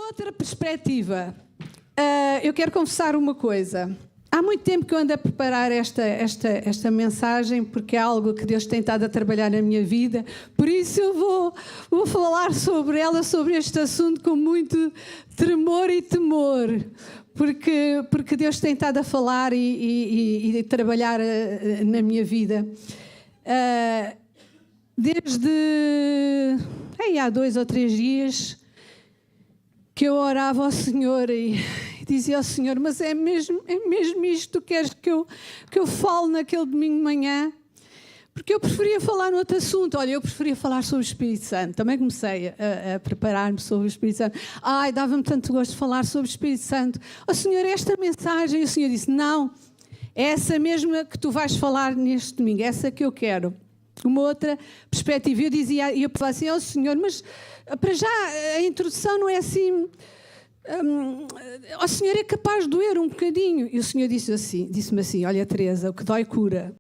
outra perspectiva. Eu quero confessar uma coisa. Há muito tempo que eu ando a preparar esta mensagem, porque é algo que Deus tem estado a trabalhar na minha vida. Por isso eu vou falar sobre ela, sobre este assunto, com muito tremor e temor. Porque Deus tem estado a falar e trabalhar na minha vida. Desde há 2 ou 3 dias que eu orava ao Senhor e dizia ao Senhor, mas é mesmo isto que tu queres que eu fale naquele domingo de manhã? Porque eu preferia falar noutro assunto. Olha, eu preferia falar sobre o Espírito Santo. Também comecei a preparar-me sobre o Espírito Santo. Dava-me tanto gosto de falar sobre o Espírito Santo. Senhor, esta mensagem... E o Senhor disse, não, é essa mesma que tu vais falar neste domingo, essa que eu quero. Uma outra perspectiva. Eu falava assim, Senhor, mas para já a introdução não é assim... Senhor, é capaz de doer um bocadinho. E o Senhor disse-me assim, olha, Teresa, o que dói cura.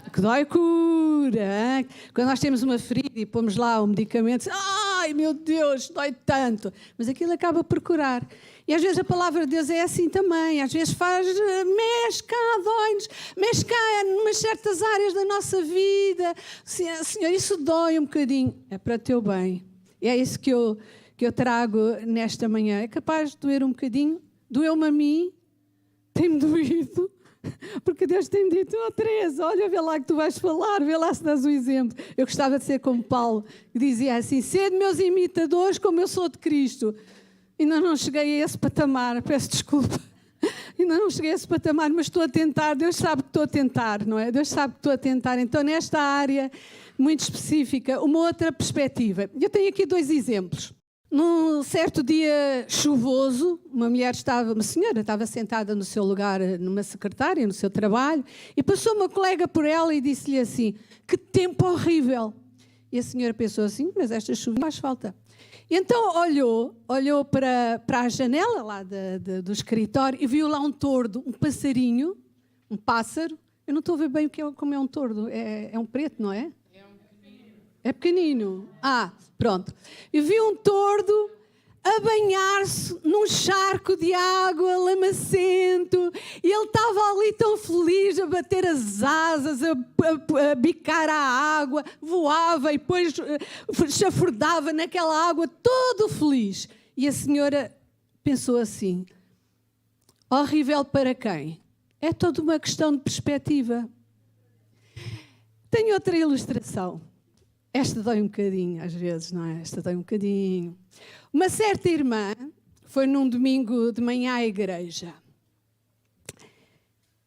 O que dói cura. Hein? Quando nós temos uma ferida e pomos lá um medicamento, ai meu Deus, dói tanto. Mas aquilo acaba por curar. E às vezes a palavra de Deus é assim também. Às vezes mexe cá, dói-nos, mexe cá em certas áreas da nossa vida. Senhor, isso dói um bocadinho. É para teu bem. E é isso que eu trago nesta manhã. É capaz de doer um bocadinho. Doeu-me a mim. Tem-me doído. Porque Deus tem-me dito, Teresa, olha, vê lá que tu vais falar, vê lá se dás o exemplo. Eu gostava de ser como Paulo, que dizia assim, sede meus imitadores como eu sou de Cristo. Ainda não cheguei a esse patamar, peço desculpa. Ainda não cheguei a esse patamar, mas estou a tentar, Deus sabe que estou a tentar, não é? Deus sabe que estou a tentar. Então, nesta área muito específica, uma outra perspectiva. Eu tenho aqui 2 exemplos. Num certo dia chuvoso, uma senhora estava sentada no seu lugar, numa secretária, no seu trabalho, e passou uma colega por ela e disse-lhe assim, que tempo horrível. E a senhora pensou assim, mas esta chuva faz falta. E então olhou para a janela lá do escritório e viu lá um tordo, um passarinho, um pássaro. Eu não estou a ver bem como é um tordo, é um preto, não é? É pequenino. Pronto. E vi um tordo a banhar-se num charco de água lamacento e ele estava ali tão feliz a bater as asas, a bicar a água, voava e depois chafurdava naquela água, todo feliz. E a senhora pensou assim, horrível para quem? É toda uma questão de perspectiva. Tenho outra ilustração. Esta dói um bocadinho, às vezes, não é? Esta dói um bocadinho. Uma certa irmã foi num domingo de manhã à igreja.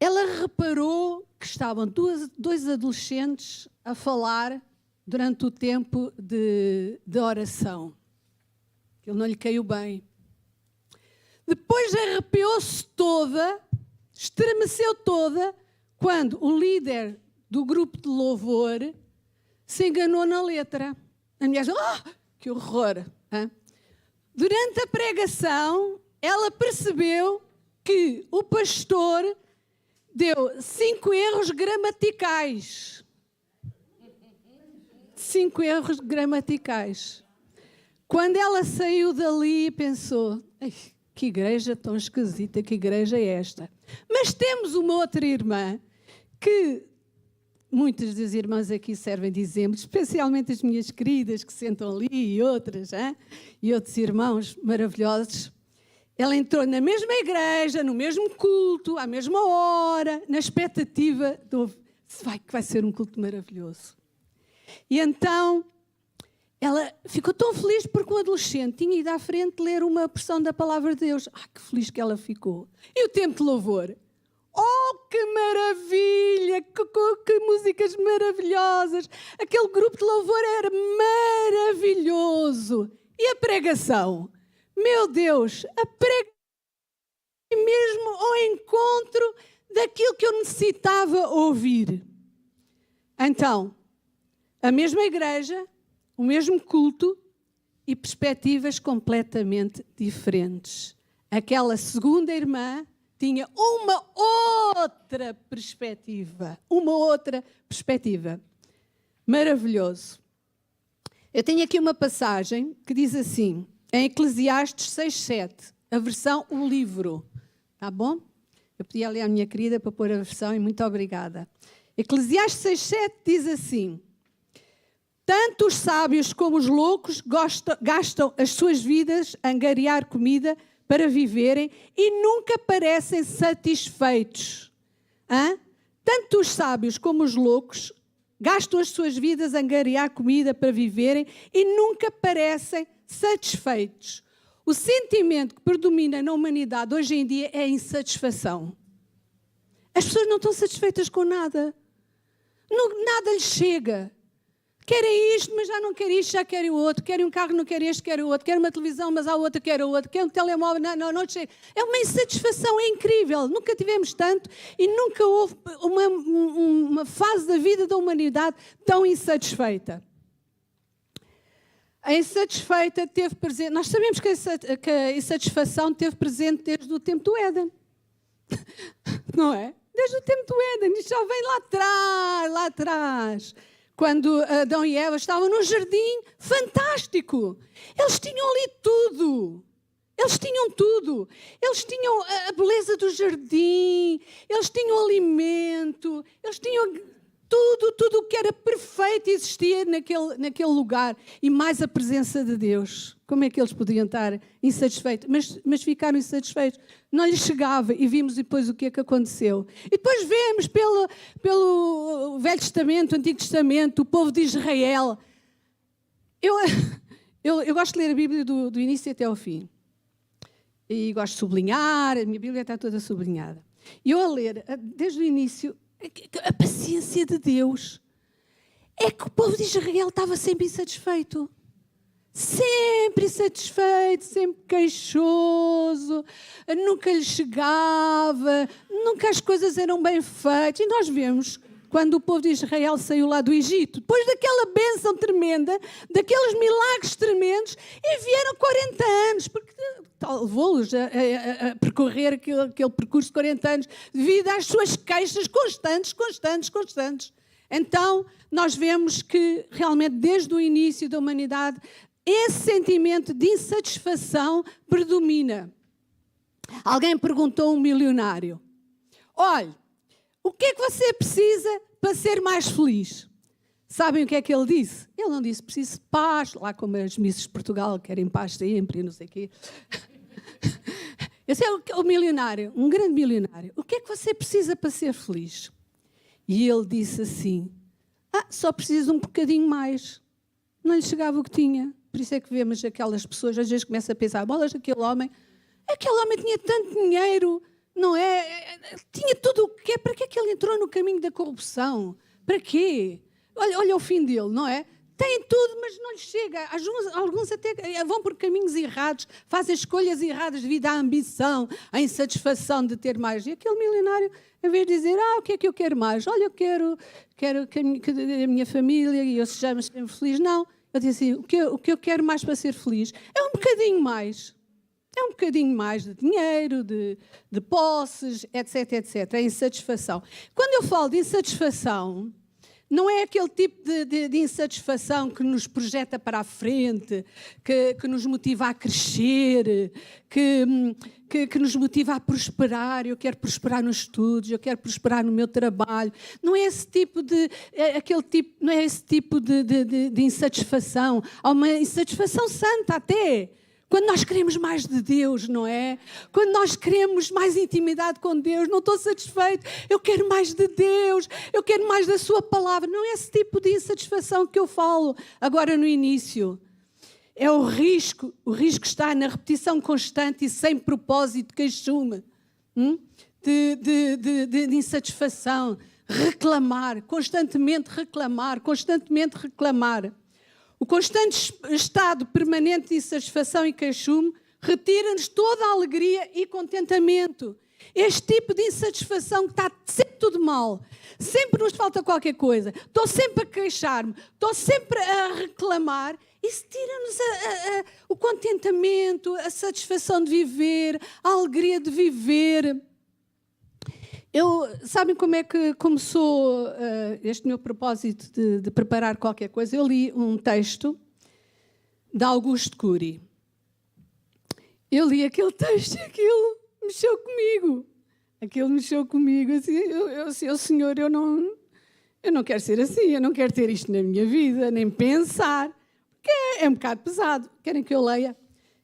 Ela reparou que estavam 2 adolescentes a falar durante o tempo de oração. Ele não lhe caiu bem. Depois arrepiou-se toda, estremeceu toda, quando o líder do grupo de louvor se enganou na letra. A mulher disse, que horror! Hein? Durante a pregação, ela percebeu que o pastor deu 5 erros gramaticais. 5 erros gramaticais. Quando ela saiu dali, pensou, que igreja tão esquisita, que igreja é esta? Mas temos uma outra irmã que... Muitas das irmãs aqui servem de exemplo, especialmente as minhas queridas que sentam ali e outras, e outros irmãos maravilhosos. Ela entrou na mesma igreja, no mesmo culto, à mesma hora, na expectativa que vai ser um culto maravilhoso. E então, ela ficou tão feliz porque um adolescente tinha ido à frente ler uma porção da palavra de Deus. Que feliz que ela ficou. E o tempo de louvor? Que maravilha! Que músicas maravilhosas! Aquele grupo de louvor era maravilhoso. E a pregação? Meu Deus, a pregação mesmo ao encontro daquilo que eu necessitava ouvir. Então, a mesma igreja, o mesmo culto e perspectivas completamente diferentes. Aquela segunda irmã tinha uma outra perspectiva. Maravilhoso. Eu tenho aqui uma passagem que diz assim, em Eclesiastes 6:7, a versão O Livro. Tá bom? Eu pedi ali à minha querida para pôr a versão e muito obrigada. Eclesiastes 6:7 diz assim: tanto os sábios como os loucos gastam as suas vidas a angariar comida para viverem e nunca parecem satisfeitos. Hã? Tanto os sábios como os loucos gastam as suas vidas a angariar comida para viverem e nunca parecem satisfeitos. O sentimento que predomina na humanidade hoje em dia é a insatisfação. As pessoas não estão satisfeitas com nada. Nada lhes chega. Querem isto, mas já não querem isto, já querem o outro. Querem um carro, não querem este, querem o outro. Querem uma televisão, mas há outra, querem o outro. Querem um telemóvel, não chega. É uma insatisfação, é incrível. Nunca tivemos tanto e nunca houve uma fase da vida da humanidade tão insatisfeita. A insatisfeita teve presente... Nós sabemos que a insatisfação teve presente desde o tempo do Éden. Não é? Desde o tempo do Éden. Isto já vem lá atrás. Quando Adão e Eva estavam num jardim fantástico. Eles tinham ali tudo. Eles tinham tudo. Eles tinham a beleza do jardim. Eles tinham alimento. Eles tinham tudo o que era perfeito existia naquele lugar. E mais a presença de Deus. Como é que eles podiam estar insatisfeitos? Mas ficaram insatisfeitos. Não lhes chegava. E vimos depois o que é que aconteceu. E depois vemos pelo Velho Testamento, Antigo Testamento, o povo de Israel. Eu gosto de ler a Bíblia do início até ao fim. E gosto de sublinhar. A minha Bíblia está toda sublinhada. E eu a ler, desde o início, a paciência de Deus. É que o povo de Israel estava sempre insatisfeito. Sempre insatisfeito, sempre queixoso, nunca lhe chegava, nunca as coisas eram bem feitas. E nós vemos quando o povo de Israel saiu lá do Egito, depois daquela bênção tremenda, daqueles milagres tremendos, e vieram 40 anos, porque levou-los a percorrer aquele percurso de 40 anos, devido às suas queixas constantes. Então, nós vemos que realmente desde o início da humanidade, esse sentimento de insatisfação predomina. Alguém perguntou a um milionário: olha, o que é que você precisa para ser mais feliz? Sabem o que é que ele disse? Ele não disse preciso de paz, lá como as missas de Portugal querem paz sempre e não sei o quê. Esse é o milionário, um grande milionário. O que é que você precisa para ser feliz? E ele disse assim: só preciso um bocadinho mais. Não lhe chegava o que tinha. Por isso é que vemos aquelas pessoas, às vezes começa a pensar, bolas, aquele homem tinha tanto dinheiro, não é? Tinha tudo o que é, para que é que ele entrou no caminho da corrupção? Para quê? Olha o fim dele, não é? Tem tudo, mas não lhe chega. Alguns até vão por caminhos errados, fazem escolhas erradas devido à ambição, à insatisfação de ter mais. E aquele milionário, em vez de dizer, o que é que eu quero mais? Olha, eu quero que a minha família e eu sejamos sempre felizes. Não. Eu disse assim, o que eu quero mais para ser feliz é um bocadinho mais. É um bocadinho mais de dinheiro, de posses, etc. É insatisfação. Quando eu falo de insatisfação, não é aquele tipo de insatisfação que nos projeta para a frente, que nos motiva a crescer, que nos motiva a prosperar. Eu quero prosperar nos estudos, eu quero prosperar no meu trabalho. Não é esse tipo de insatisfação. Há uma insatisfação santa até. Quando nós queremos mais de Deus, não é? Quando nós queremos mais intimidade com Deus, não estou satisfeito, eu quero mais de Deus, eu quero mais da sua palavra. Não é esse tipo de insatisfação que eu falo agora no início. É o risco está na repetição constante e sem propósito, queixume, de insatisfação, constantemente reclamar. O constante estado permanente de insatisfação e queixume retira-nos toda a alegria e contentamento. Este tipo de insatisfação que está sempre tudo mal, sempre nos falta qualquer coisa, estou sempre a queixar-me, estou sempre a reclamar, isso tira-nos o contentamento, a satisfação de viver, a alegria de viver. Sabem como é que começou este meu propósito de preparar qualquer coisa? Eu li um texto de Augusto Cury. Eu li aquele texto e aquilo mexeu comigo. Aquilo mexeu comigo. Assim, Senhor, eu não quero ser assim, eu não quero ter isto na minha vida, nem pensar. Porque é um bocado pesado. Querem que eu leia?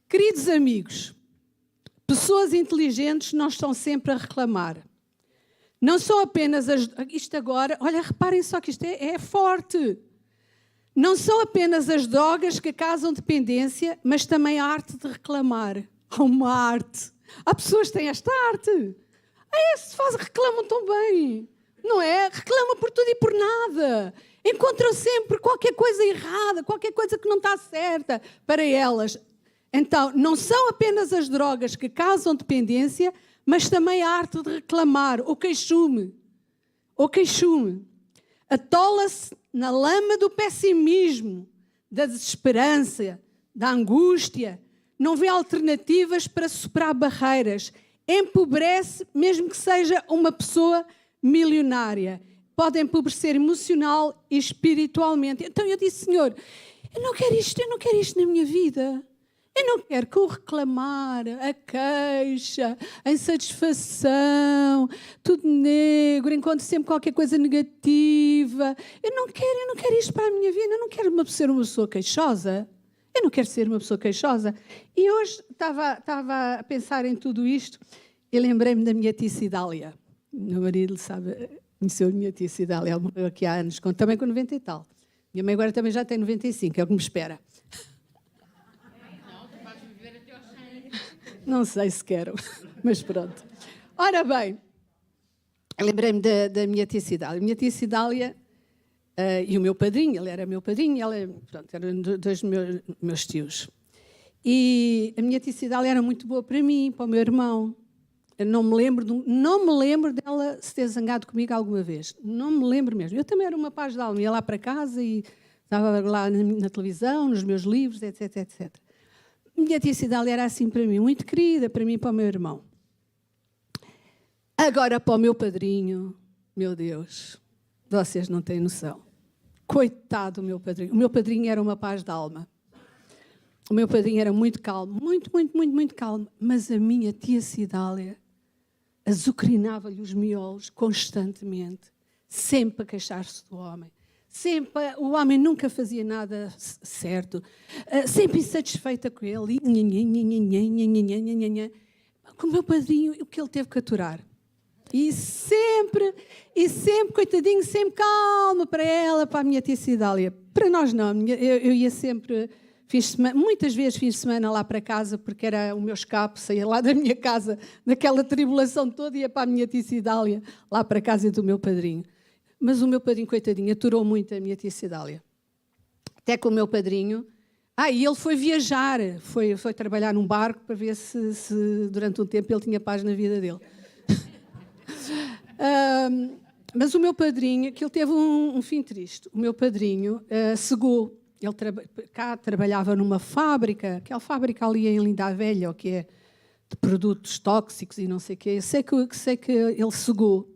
Queridos amigos, pessoas inteligentes não estão sempre a reclamar. Não são apenas as... Isto agora, olha, reparem só que isto é forte. Não são apenas as drogas que causam dependência, mas também a arte de reclamar. Há uma arte. Há pessoas que têm esta arte. Reclamam tão bem. Não é? Reclamam por tudo e por nada. Encontram sempre qualquer coisa errada, qualquer coisa que não está certa para elas. Então, não são apenas as drogas que causam dependência, mas também a arte de reclamar, o queixume. Atola-se na lama do pessimismo, da desesperança, da angústia, não vê alternativas para superar barreiras, empobrece mesmo que seja uma pessoa milionária. Pode empobrecer emocional e espiritualmente. Então eu disse, Senhor, eu não quero isto na minha vida. Eu não quero que o reclamar, a queixa, a insatisfação, tudo negro, encontro sempre qualquer coisa negativa. Eu não quero isto para a minha vida, eu não quero ser uma pessoa queixosa. Eu não quero ser uma pessoa queixosa. E hoje estava a pensar em tudo isto e lembrei-me da minha tia Cidália. Meu marido sabe, conheceu a minha tia Cidália, ela morreu aqui há anos, também com 90 e tal. Minha mãe agora também já tem 95, é o que me espera. Não sei se quero, mas pronto. Ora bem, lembrei-me da minha tia Cidália. A minha tia Cidália e o meu padrinho, ele era meu padrinho, eram dois meus tios. E a minha tia Cidália era muito boa para mim, para o meu irmão. Eu não me lembro dela se ter zangado comigo alguma vez. Não me lembro mesmo. Eu também era uma paz de alma, ia lá para casa e estava lá na televisão, nos meus livros, etc, etc. Minha tia Cidália era assim para mim, muito querida, para mim e para o meu irmão. Agora para o meu padrinho, meu Deus, vocês não têm noção. Coitado do meu padrinho. O meu padrinho era uma paz de alma. O meu padrinho era muito calmo, muito calmo. Mas a minha tia Cidália azucrinava-lhe os miolos constantemente, sempre a queixar-se do homem. Sempre, o homem nunca fazia nada certo, sempre insatisfeita com ele. Com o meu padrinho, o que ele teve que aturar. E sempre, coitadinho, sempre calma para ela, para a minha tia Cidália. Para nós não, eu ia sempre, muitas vezes fins de semana lá para casa, porque era o meu escape, saía lá da minha casa, daquela tribulação toda, ia para a minha tia Cidália, lá para a casa do meu padrinho. Mas o meu padrinho, coitadinho, aturou muito a minha tia Cidália. Até que o meu padrinho... e ele foi viajar, foi trabalhar num barco para ver se durante um tempo ele tinha paz na vida dele. Mas o meu padrinho, que ele teve um fim triste. O meu padrinho cegou. Ele trabalhava numa fábrica, aquela fábrica ali em Linda a Velha, que é de produtos tóxicos e não sei o quê. Sei que ele cegou.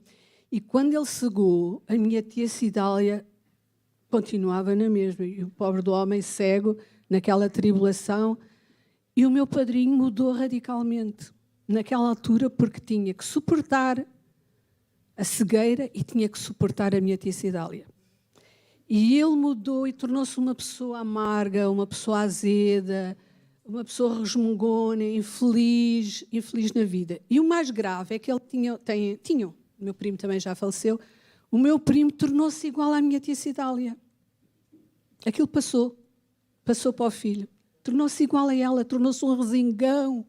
E quando ele cegou, a minha tia Cidália continuava na mesma. E o pobre do homem cego, naquela tribulação. E o meu padrinho mudou radicalmente naquela altura, porque tinha que suportar a cegueira e tinha que suportar a minha tia Cidália. E ele mudou e tornou-se uma pessoa amarga, uma pessoa azeda, uma pessoa resmungona, infeliz na vida. E o mais grave é que ele tinha o meu primo também já faleceu, o meu primo tornou-se igual à minha tia Cidália. Aquilo passou para o filho. Tornou-se igual a ela, tornou-se um resingão.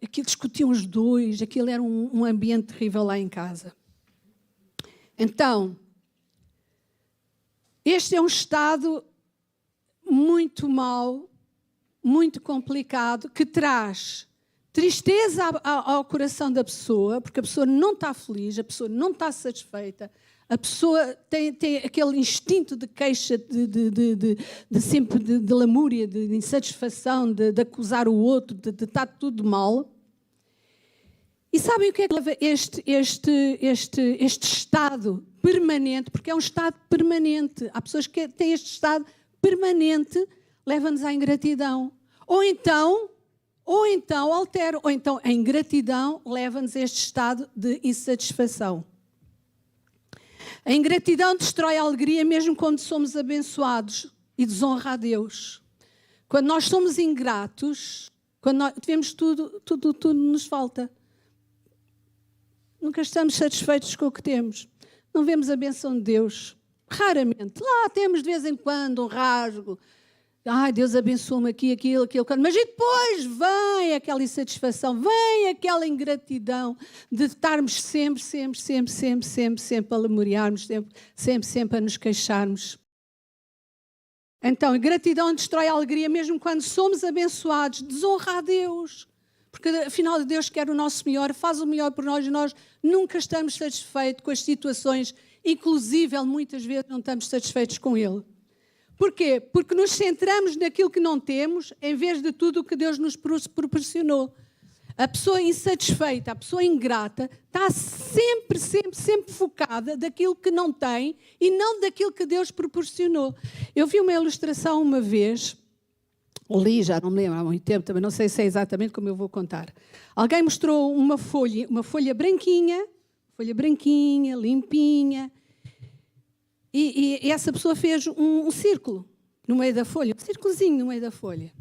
Aquilo discutiam os dois, aquilo era um ambiente terrível lá em casa. Então, este é um estado muito mau, muito complicado, que traz tristeza ao coração da pessoa, porque a pessoa não está feliz, a pessoa não está satisfeita, a pessoa tem aquele instinto de queixa, sempre de lamúria, de insatisfação, de acusar o outro, de estar tudo mal. E sabem o que é que leva este estado permanente? Porque é um estado permanente. Há pessoas que têm este estado permanente, leva-nos à ingratidão. Ou então Ou então altera, ou então a ingratidão leva-nos a este estado de insatisfação. A ingratidão destrói a alegria mesmo quando somos abençoados e desonra a Deus. Quando nós somos ingratos, quando nós tivemos tudo nos falta. Nunca estamos satisfeitos com o que temos. Não vemos a bênção de Deus. Raramente. Lá temos de vez em quando um rasgo. Ai, Deus abençoa-me aqui, aquilo. Mas e depois vem aquela insatisfação, vem aquela ingratidão de estarmos sempre a lemuriarmos, sempre a nos queixarmos. Então, a ingratidão destrói a alegria mesmo quando somos abençoados, desonra a Deus. Porque afinal Deus quer o nosso melhor, faz o melhor por nós e nós nunca estamos satisfeitos com as situações, inclusive muitas vezes não estamos satisfeitos com Ele. Porquê? Porque nos centramos naquilo que não temos em vez de tudo o que Deus nos proporcionou. A pessoa insatisfeita, a pessoa ingrata, está sempre focada daquilo que não tem e não daquilo que Deus proporcionou. Eu vi uma ilustração uma vez, li, já não me lembro há muito tempo, também não sei se é exatamente como eu vou contar. Alguém mostrou uma folha branquinha, limpinha, e essa pessoa fez um círculo no meio da folha, um círculozinho no meio da folha.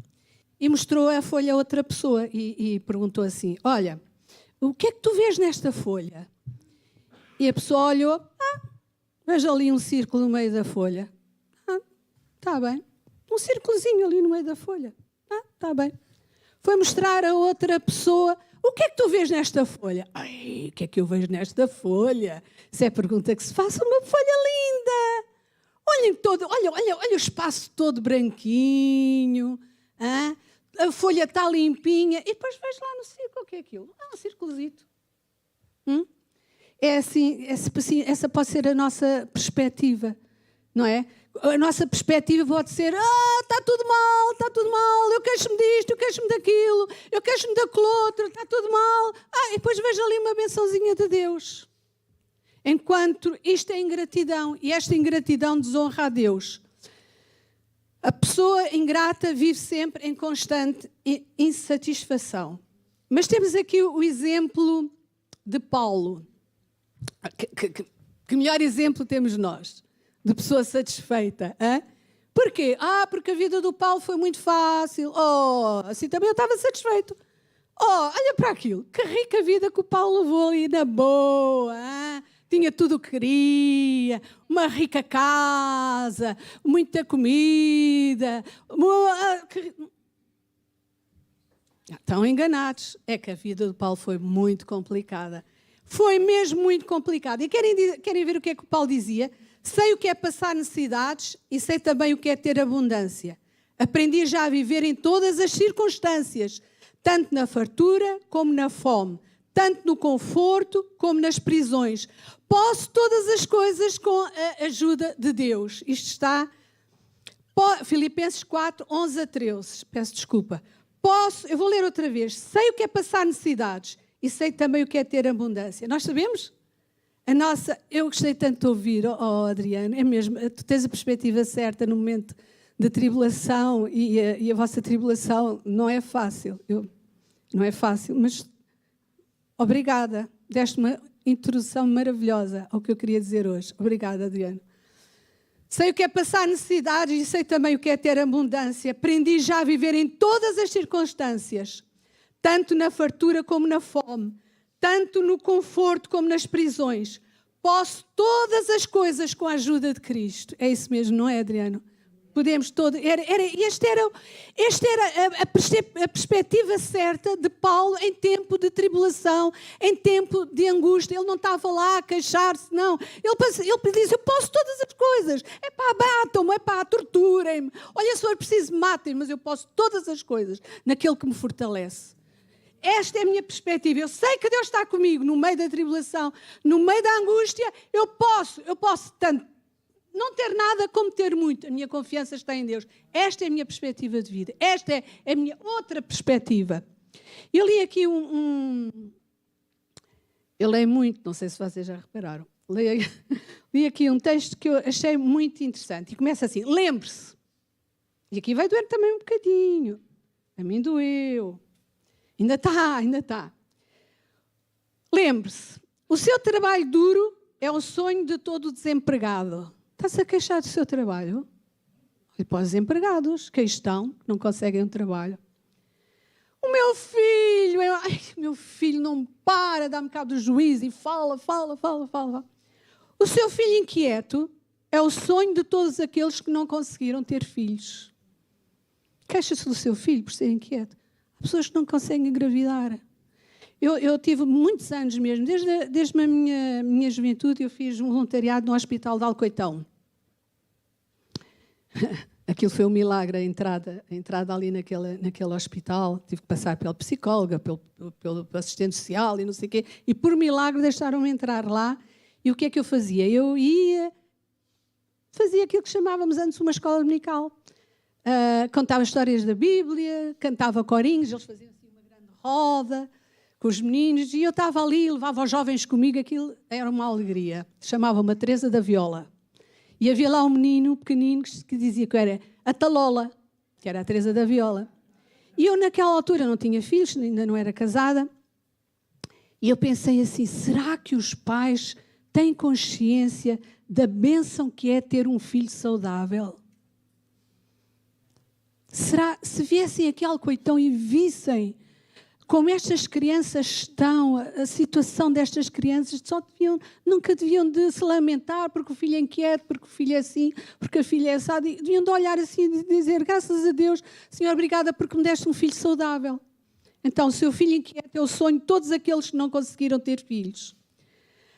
E mostrou a folha a outra pessoa e perguntou assim, olha, o que é que tu vês nesta folha? E a pessoa olhou, vejo ali um círculo no meio da folha. Está bem. Um círculozinho ali no meio da folha. Está bem. Foi mostrar a outra pessoa, o que é que tu vês nesta folha? Ai, o que é que eu vejo nesta folha? Isso é a pergunta que se faz, uma folha linda. Olha o espaço todo branquinho. A folha está limpinha. E depois vejo lá no círculo, o que é aquilo? Um círculozito. É assim, essa pode ser a nossa perspectiva, não é? A nossa perspectiva pode ser, está tudo mal, eu queixo-me disto, eu queixo-me daquilo, eu queixo-me daquilo outro, está tudo mal. E depois vejo ali uma bençãozinha de Deus. Enquanto isto é ingratidão, e esta ingratidão desonra a Deus. A pessoa ingrata vive sempre em constante insatisfação. Mas temos aqui o exemplo de Paulo. Que melhor exemplo temos nós? De pessoa satisfeita. Porquê? Porque a vida do Paulo foi muito fácil. Assim também eu estava satisfeito. Olha para aquilo. Que rica vida que o Paulo levou ali na boa. Tinha tudo o que queria. Uma rica casa. Muita comida. Estão enganados. É que a vida do Paulo foi muito complicada. Foi mesmo muito complicada. E querem ver o que é que o Paulo dizia? Sei o que é passar necessidades e sei também o que é ter abundância. Aprendi já a viver em todas as circunstâncias, tanto na fartura como na fome, tanto no conforto como nas prisões. Posso todas as coisas com a ajuda de Deus. Isto está Filipenses 4, 11 a 13. Peço desculpa. Eu vou ler outra vez. Sei o que é passar necessidades e sei também o que é ter abundância. Nós sabemos? Eu gostei tanto de ouvir, Adriano, é mesmo, tu tens a perspectiva certa no momento de tribulação e a vossa tribulação não é fácil. Não é fácil, mas obrigada. Deste uma introdução maravilhosa ao que eu queria dizer hoje. Obrigada, Adriano. Sei o que é passar necessidades e sei também o que é ter abundância. Aprendi já a viver em todas as circunstâncias, tanto na fartura como na fome, tanto no conforto como nas prisões. Posso todas as coisas com a ajuda de Cristo. É isso mesmo, não é, Adriano? Podemos todos. Esta era a perspectiva certa de Paulo em tempo de tribulação, em tempo de angústia. Ele não estava lá a queixar-se, não. Ele disse, eu posso todas as coisas. Batam-me, torturem-me. Olha, se for preciso, matem-me, mas eu posso todas as coisas naquele que me fortalece. Esta é a minha perspectiva. Eu sei que Deus está comigo no meio da tribulação, no meio da angústia. Eu posso tanto não ter nada como ter muito. A minha confiança está em Deus. Esta é a minha perspectiva de vida. Esta é a minha outra perspectiva. Eu li aqui eu leio muito, não sei se vocês já repararam. Li aqui um texto que eu achei muito interessante. E começa assim, lembre-se. E aqui vai doer também um bocadinho. A mim doeu. Ainda está, ainda está. Lembre-se, o seu trabalho duro é o sonho de todo desempregado. Está-se a queixar do seu trabalho? E para os desempregados, que aí estão, que não conseguem um trabalho. O meu filho não para, dá-me cabo do juízo e fala. O seu filho inquieto é o sonho de todos aqueles que não conseguiram ter filhos. Queixa-se do seu filho por ser inquieto. Há pessoas que não conseguem engravidar. Eu tive muitos anos mesmo, desde a minha juventude, eu fiz um voluntariado no Hospital de Alcoitão. Aquilo foi um milagre, a entrada ali naquele hospital. Tive que passar pela psicóloga, pelo assistente social e não sei o quê. E por milagre deixaram-me entrar lá. E o que é que eu fazia? Eu fazia aquilo que chamávamos antes uma escola dominical. Contava histórias da Bíblia, cantava corinhos, eles faziam assim uma grande roda com os meninos. E eu estava ali, levava os jovens comigo, aquilo era uma alegria. Chamava-me a Teresa da Viola. E havia lá um menino pequenino que dizia que era a Talola, que era a Teresa da Viola. E eu naquela altura não tinha filhos, ainda não era casada. E eu pensei assim, será que os pais têm consciência da bênção que é ter um filho saudável? Será, se viessem aqui ao Alcoitão e vissem como estas crianças estão, a situação destas crianças, nunca deviam de se lamentar porque o filho é inquieto, porque o filho é assim, porque a filha é assada. Deviam de olhar assim e dizer, graças a Deus, Senhor, obrigada porque me deste um filho saudável. Então, o seu filho inquieto é o sonho de todos aqueles que não conseguiram ter filhos.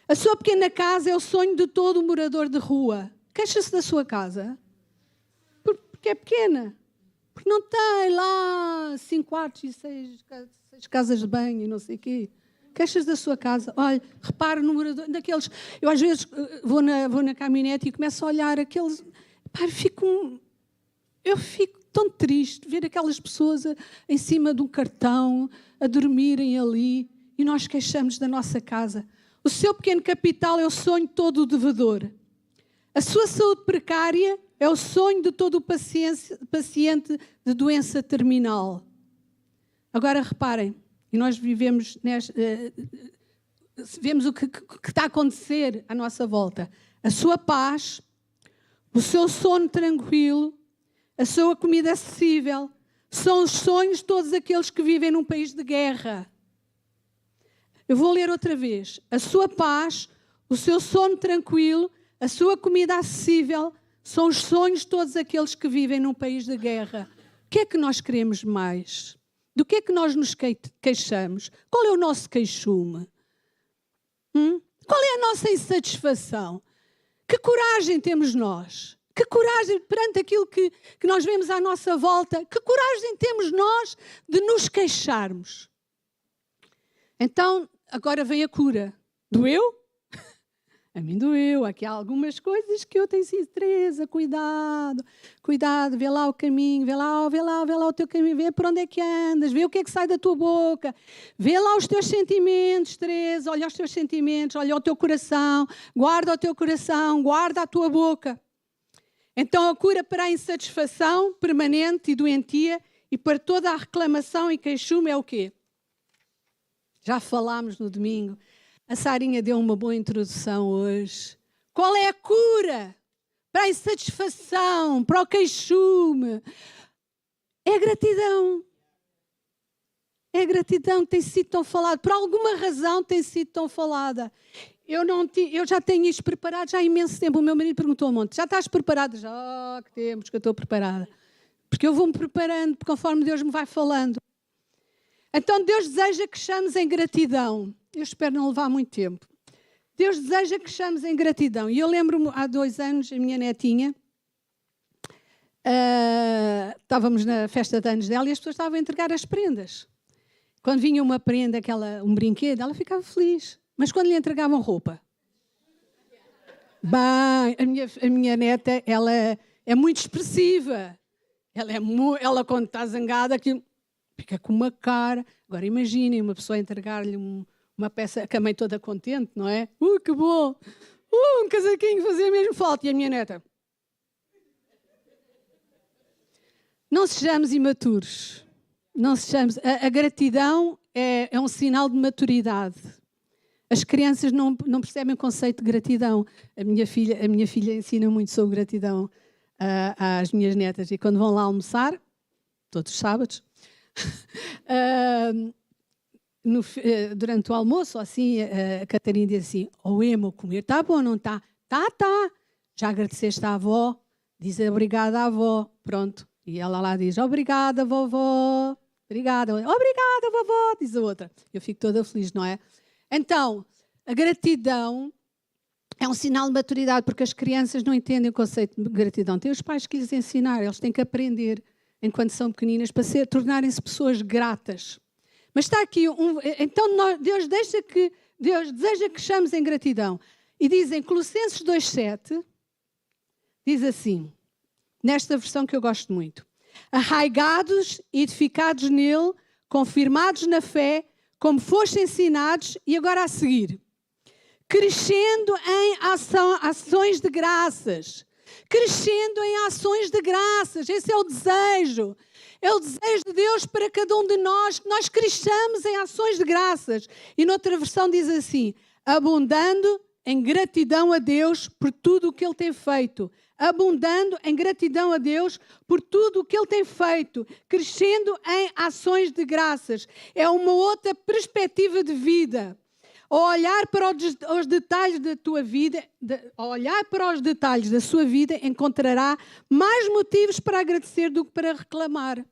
A sua pequena casa é o sonho de todo morador de rua. Queixa-se da sua casa porque é pequena. Porque não tem lá 5 quartos e 6 casas de banho e não sei o quê. Queixas da sua casa. Olha, repara no morador daqueles... Eu às vezes vou na caminhonete e começo a olhar aqueles... Pá, eu fico tão triste ver aquelas pessoas em cima de um cartão, a dormirem ali, e nós queixamos da nossa casa. O seu pequeno capital é o sonho de todo o devedor. A sua saúde precária é o sonho de todo o paciente de doença terminal. Agora reparem, e nós vemos o que está a acontecer à nossa volta. A sua paz, o seu sono tranquilo, a sua comida acessível, são os sonhos de todos aqueles que vivem num país de guerra. Eu vou ler outra vez. A sua paz, o seu sono tranquilo, a sua comida acessível, são os sonhos de todos aqueles que vivem num país de guerra. O que é que nós queremos mais? Do que é que nós nos queixamos? Qual é o nosso queixume? Qual é a nossa insatisfação? Que coragem temos nós? Que coragem perante aquilo que nós vemos à nossa volta? Que coragem temos nós de nos queixarmos? Então, agora vem a cura. Doeu? A mim doeu. Aqui há algumas coisas que eu tenho sido, Teresa, cuidado, vê lá o caminho, vê lá o teu caminho, vê por onde é que andas, vê o que é que sai da tua boca, vê lá os teus sentimentos, Teresa, olha os teus sentimentos, olha o teu coração, guarda o teu coração, guarda a tua boca. Então a cura para a insatisfação permanente e doentia e para toda a reclamação e queixume é o quê? Já falámos no domingo. A Sarinha deu uma boa introdução hoje. Qual é a cura para a insatisfação, para o queixume? É a gratidão. É a gratidão que tem sido tão falada. Por alguma razão tem sido tão falada. Eu já tenho isto preparado já há imenso tempo. O meu marido perguntou a monte, já estás preparada? Já, que temos que eu estou preparada. Porque eu vou-me preparando conforme Deus me vai falando. Então Deus deseja que estejamos em gratidão. Eu espero não levar muito tempo. Deus deseja que estejamos em gratidão. E eu lembro-me, há 2 anos, a minha netinha, estávamos na festa de anos dela e as pessoas estavam a entregar as prendas. Quando vinha uma prenda, um brinquedo, ela ficava feliz. Mas quando lhe entregavam roupa? Bem, a minha neta, ela é muito expressiva. Ela quando está zangada, fica com uma cara. Agora imaginem uma pessoa entregar-lhe uma peça que a mãe toda contente, não é? Que bom! Um casaquinho fazia mesmo falta. E a minha neta? Não sejamos imaturos. Não se chame. A gratidão é um sinal de maturidade. As crianças não percebem o conceito de gratidão. A minha filha ensina muito sobre gratidão às minhas netas. E quando vão lá almoçar, todos os sábados, durante o almoço, assim, a Catarina diz assim: "Oh, Ema, comer está bom, não está?" Tá. Já agradeceste à avó? Diz obrigada à avó. Pronto. E ela lá diz: "Obrigada, vovó." Obrigada, vovó, diz a outra. Eu fico toda feliz, não é? Então, a gratidão é um sinal de maturidade, porque as crianças não entendem o conceito de gratidão. Tem os pais que lhes ensinar, eles têm que aprender, enquanto são pequeninas, para tornarem-se pessoas gratas. Mas está aqui, então Deus deseja que chamemos em gratidão. E diz em Colossenses 2,7, diz assim, nesta versão que eu gosto muito: "Arraigados e edificados nele, confirmados na fé, como foste ensinados", e agora a seguir, crescendo em ações de graças. Crescendo em ações de graças. Esse é o desejo. É o desejo de Deus para cada um de nós, que nós cresçamos em ações de graças. E noutra versão diz assim: abundando em gratidão a Deus por tudo o que Ele tem feito. Abundando em gratidão a Deus por tudo o que Ele tem feito. Crescendo em ações de graças. É uma outra perspectiva de vida. Ao olhar para os detalhes da tua vida, ao olhar para os detalhes da sua vida, encontrará mais motivos para agradecer do que para reclamar.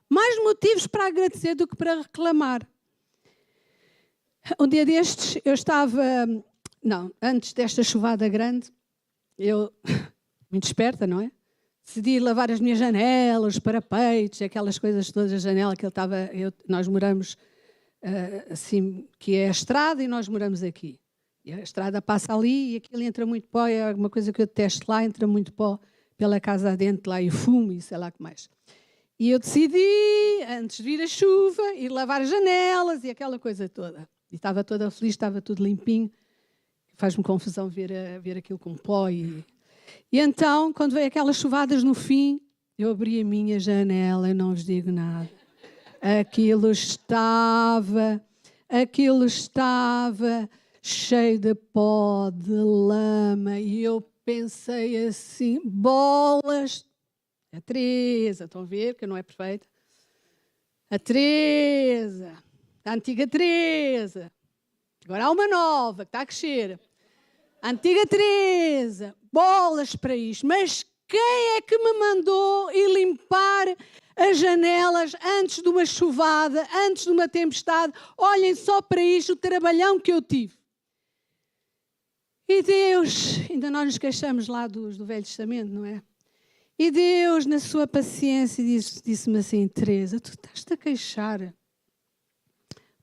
Mais motivos para agradecer do que para reclamar. Um dia destes, eu estava... antes desta chuvada grande, eu, muito esperta, não é? Decidi lavar as minhas janelas, parapeitos, aquelas coisas todas, a janela que nós moramos... assim, que é a estrada e nós moramos aqui. E a estrada passa ali e aquilo entra muito pó, é alguma coisa que eu detesto lá, entra muito pó pela casa adentro lá e fumo e sei lá o que mais. E eu decidi, antes de vir a chuva, ir lavar as janelas e aquela coisa toda. E estava toda feliz, estava tudo limpinho. Faz-me confusão ver aquilo com pó. E então, quando veio aquelas chuvadas no fim, eu abri a minha janela e não vos digo nada. Aquilo estava cheio de pó, de lama, e eu pensei assim, bolas, a Teresa, estão a ver que não é perfeita? A Teresa, a antiga Teresa, agora há uma nova que está a crescer, a antiga Teresa, bolas para isto, mas quem é que me mandou ir limpar as janelas antes de uma chuvada, antes de uma tempestade? Olhem só para isto, o trabalhão que eu tive. E Deus, ainda nós nos queixamos lá do Velho Testamento, não é? E Deus, na sua paciência, disse-me assim: Teresa, tu estás-te a queixar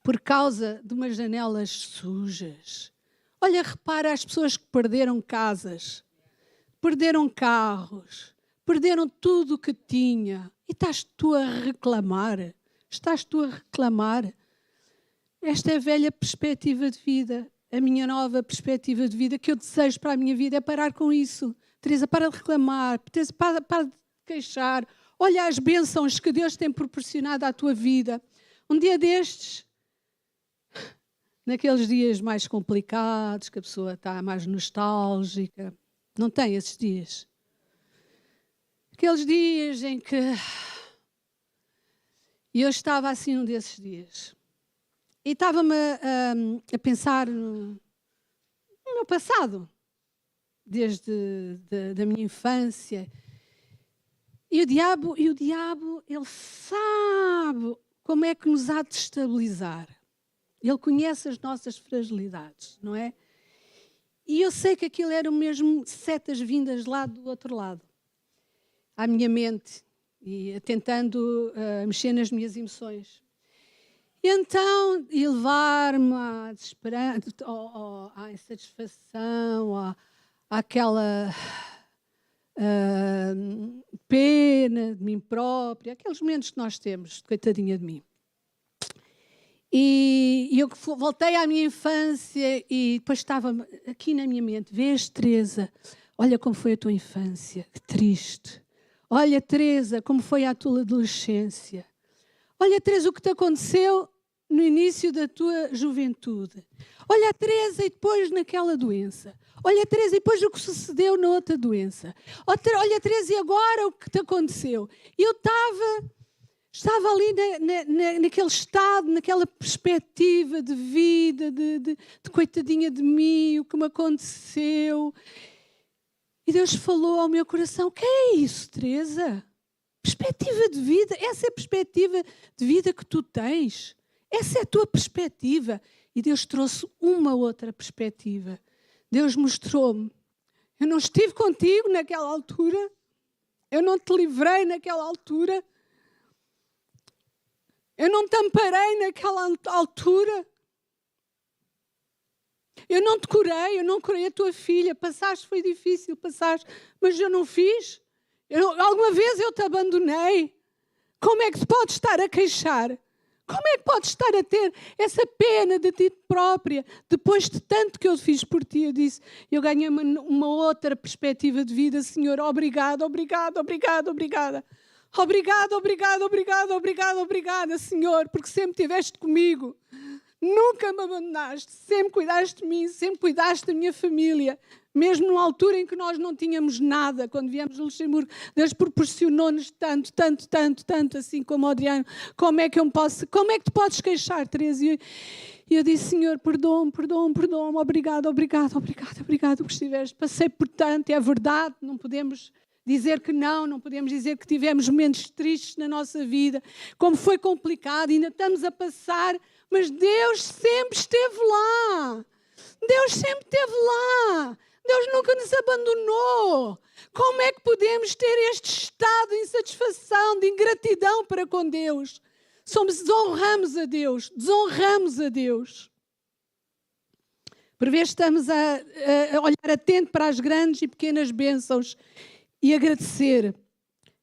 por causa de umas janelas sujas. Olha, repara as pessoas que perderam casas, perderam carros, perderam tudo o que tinha. E estás tu a reclamar? Estás tu a reclamar? Esta é a velha perspectiva de vida. A minha nova perspectiva de vida que eu desejo para a minha vida é parar com isso. Teresa, para de reclamar. Teresa, para de queixar. Olha as bênçãos que Deus tem proporcionado à tua vida. Um dia destes, naqueles dias mais complicados, que a pessoa está mais nostálgica, não tem esses dias? Aqueles dias em que eu estava assim num desses dias e estava-me a pensar no meu passado, desde da minha infância. E o diabo, ele sabe como é que nos há de estabilizar. Ele conhece as nossas fragilidades, não é? E eu sei que aquilo eram mesmo setas vindas lá do outro lado, à minha mente, e tentando mexer nas minhas emoções. E então, e levar-me à desesperança, à insatisfação, àquela pena de mim própria, aqueles momentos que nós temos, coitadinha de mim. E eu voltei à minha infância e depois estava aqui na minha mente: vês, Teresa, olha como foi a tua infância, que triste. Olha, Teresa, como foi a tua adolescência. Olha, Teresa, o que te aconteceu no início da tua juventude. Olha, Teresa, e depois naquela doença. Olha, Teresa, e depois o que sucedeu na outra doença. Olha, Teresa, e agora o que te aconteceu? E eu estava ali naquele estado, naquela perspectiva de vida, de coitadinha de mim, o que me aconteceu. E Deus falou ao meu coração: o que é isso, Teresa? Perspectiva de vida, essa é a perspectiva de vida que tu tens. Essa é a tua perspectiva. E Deus trouxe uma outra perspectiva. Deus mostrou-me: eu não estive contigo naquela altura, eu não te livrei naquela altura, eu não te amparei naquela altura, eu não te curei, eu não curei a tua filha. Passaste, foi difícil, passaste, mas eu não fiz. Alguma vez eu te abandonei. Como é que te podes estar a queixar? Como é que podes estar a ter essa pena de ti própria, depois de tanto que eu fiz por ti? Eu disse, eu ganhei uma outra perspectiva de vida, Senhor. Obrigada, obrigada, obrigada, obrigada. Obrigada, obrigada, obrigada, obrigada, obrigada, Senhor, porque sempre estiveste comigo. Nunca me abandonaste, sempre cuidaste de mim, sempre cuidaste da minha família. Mesmo numa altura em que nós não tínhamos nada, quando viemos de Luxemburgo, Deus proporcionou-nos tanto, tanto, tanto, tanto, assim como o Adriano. Como é que te podes queixar, Teresa? E eu disse, Senhor, perdoa-me, perdoa-me, perdoa-me, obrigado, obrigado, obrigado, obrigado por estiveste. Passei por tanto, é verdade, não podemos dizer que não podemos dizer que tivemos momentos tristes na nossa vida, como foi complicado, ainda estamos a passar, mas Deus sempre esteve lá. Deus sempre esteve lá. Deus nunca nos abandonou. Como é que podemos ter este estado de insatisfação, de ingratidão para com Deus? Desonramos a Deus, desonramos a Deus. Por vezes estamos a olhar atento para as grandes e pequenas bênçãos e agradecer.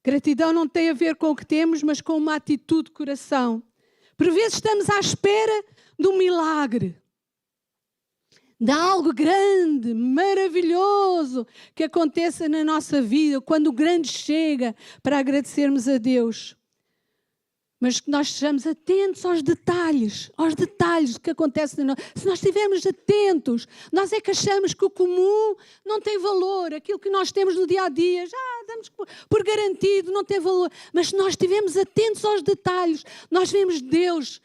Gratidão não tem a ver com o que temos, mas com uma atitude de coração. Por vezes estamos à espera de um milagre, de algo grande, maravilhoso que aconteça na nossa vida, quando o grande chega, para agradecermos a Deus. Mas que nós estejamos atentos aos detalhes que acontecem na nossa vida. Se nós estivermos atentos, nós é que achamos que o comum não tem valor, aquilo que nós temos no dia a dia, já damos por garantido, não tem valor. Mas se nós estivermos atentos aos detalhes, nós vemos Deus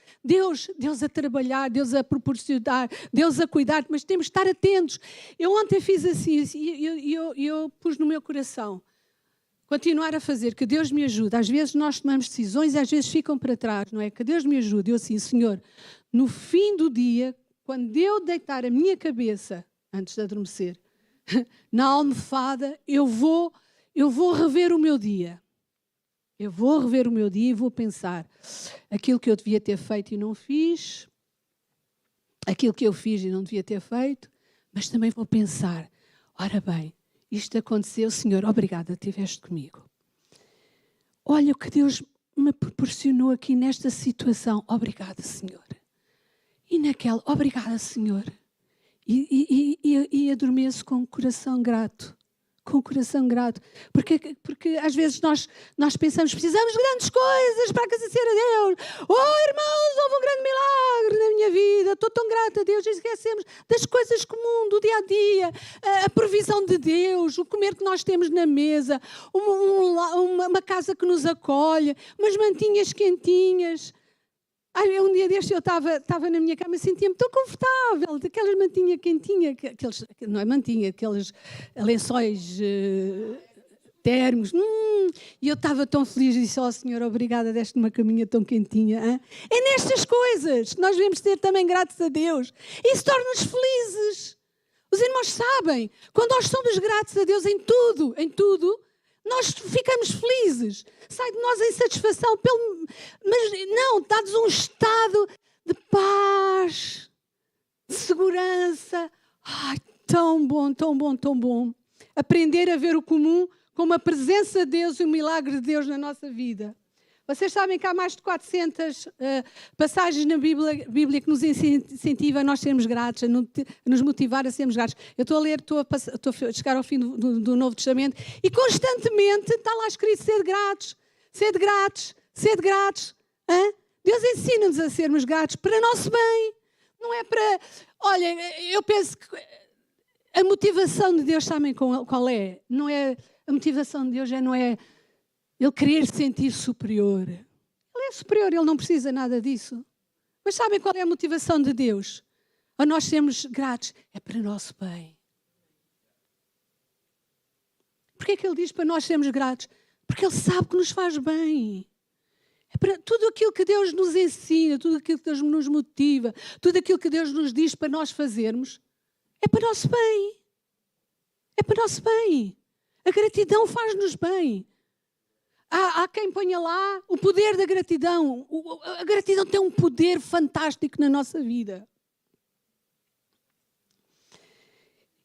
a trabalhar, Deus a proporcionar, Deus a cuidar, mas temos de estar atentos. Eu ontem fiz assim, e eu pus no meu coração, continuar a fazer, que Deus me ajude. Às vezes nós tomamos decisões e às vezes ficam para trás, não é? Que Deus me ajude. Eu assim, Senhor, no fim do dia, quando eu deitar a minha cabeça, antes de adormecer, na almofada, eu vou rever o meu dia. Eu vou rever o meu dia e vou pensar aquilo que eu devia ter feito e não fiz, aquilo que eu fiz e não devia ter feito, mas também vou pensar, ora bem, isto aconteceu, Senhor, obrigada, estiveste comigo. Olha o que Deus me proporcionou aqui nesta situação. Obrigada, Senhor. E naquela, obrigada, Senhor. E adormeço com o coração grato. Com o coração grato. Porque às vezes nós pensamos, precisamos de grandes coisas para agradecer a Deus. Oh, irmãos, houve um grande milagre na minha vida. Estou tão grata a Deus. E esquecemos das coisas comuns, do dia a dia. A provisão de Deus, o comer que nós temos na mesa, uma casa que nos acolhe, umas mantinhas quentinhas. Um dia deste eu estava na minha cama e sentia-me tão confortável, daquelas mantinhas quentinhas, não é mantinha, aqueles lençóis térmicos. E eu estava tão feliz e disse, Senhor, obrigada, deste uma caminha tão quentinha. Hein? É nestas coisas que nós devemos ser também gratos a Deus. Isso torna-nos felizes. Os irmãos sabem, quando nós somos gratos a Deus em tudo, nós ficamos felizes. Sai de nós a insatisfação. Mas não, dá-nos um estado de paz, de segurança. Ai, tão bom, tão bom, tão bom. Aprender a ver o comum como a presença de Deus e o milagre de Deus na nossa vida. Vocês sabem que há mais de 400 passagens na Bíblia que nos incentivam a nós sermos gratos, a nos motivar a sermos gratos. Eu estou a ler, estou a chegar ao fim do Novo Testamento e constantemente está lá escrito sede gratos, sede gratos, sede gratos. Deus ensina-nos a sermos gratos para nosso bem. Não é para... Olha, eu penso que a motivação de Deus, sabem qual é? Não é... A motivação de Deus não é Ele querer se sentir superior. Ele é superior, Ele não precisa nada disso. Mas sabem qual é a motivação de Deus? A nós sermos gratos, é para o nosso bem. Porquê é que Ele diz para nós sermos gratos? Porque Ele sabe que nos faz bem. É para tudo aquilo que Deus nos ensina, tudo aquilo que Deus nos motiva, tudo aquilo que Deus nos diz para nós fazermos, é para o nosso bem. É para o nosso bem. A gratidão faz-nos bem. Há quem ponha lá o poder da gratidão. A gratidão tem um poder fantástico na nossa vida.